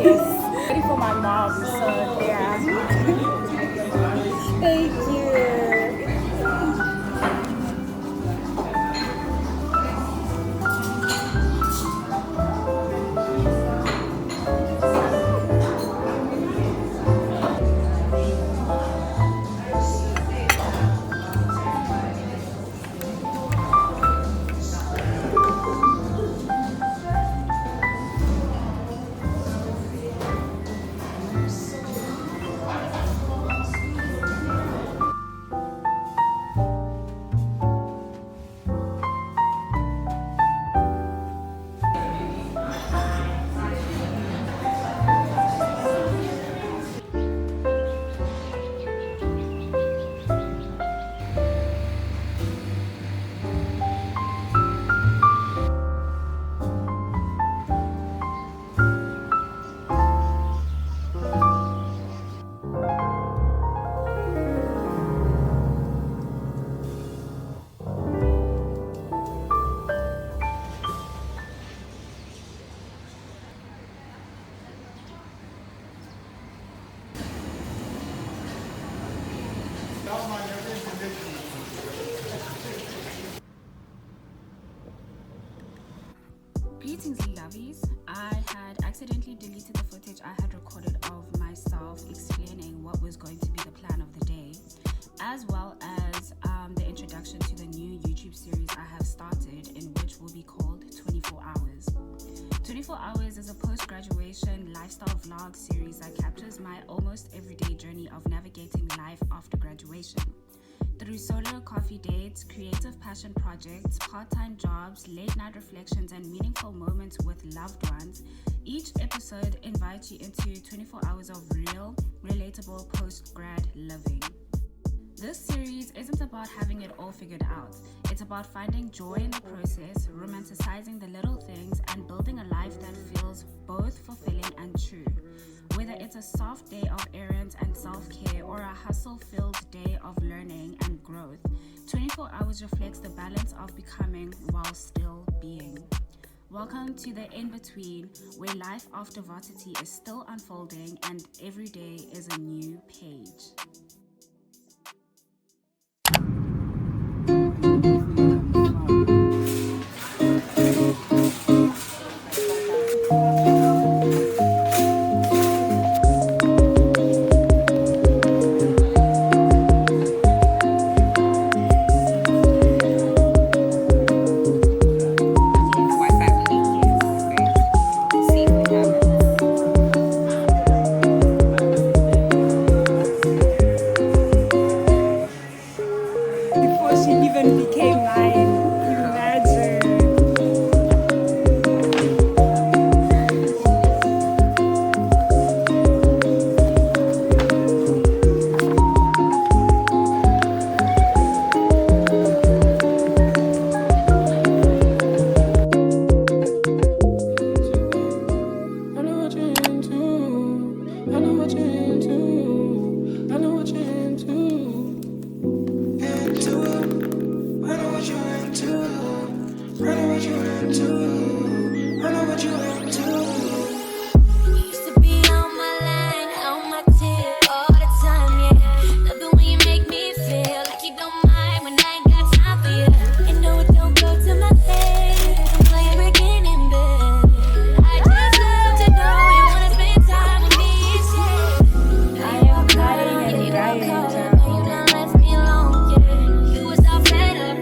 Yes. Ready for my mom, so yeah. Thank you. Greetings, Lee Lovies. I had accidentally deleted the footage I had recorded of myself explaining what was going to be the plan of the day, as well as the introduction to the new YouTube series I have started, in which will be called 24 Hours. 24 Hours is a post-graduation lifestyle vlog series that captures my almost everyday journey of navigating life after graduation. Through solo coffee dates, creative passion projects, part-time jobs, late-night reflections, and meaningful moments with loved ones, each episode invites you into 24 hours of real, relatable post-grad living. This series isn't about having it all figured out. It's about finding joy in the process, romanticizing the little things, and building a life that feels both fulfilling and true. Whether it's a soft day of errands and self-care or a hustle-filled day of learning and growth, 24 Hours reflects the balance of becoming while still being. Welcome to the in-between, where life after varsity is still unfolding and every day is a new page.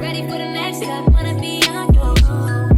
Ready for the next step, wanna be on your own.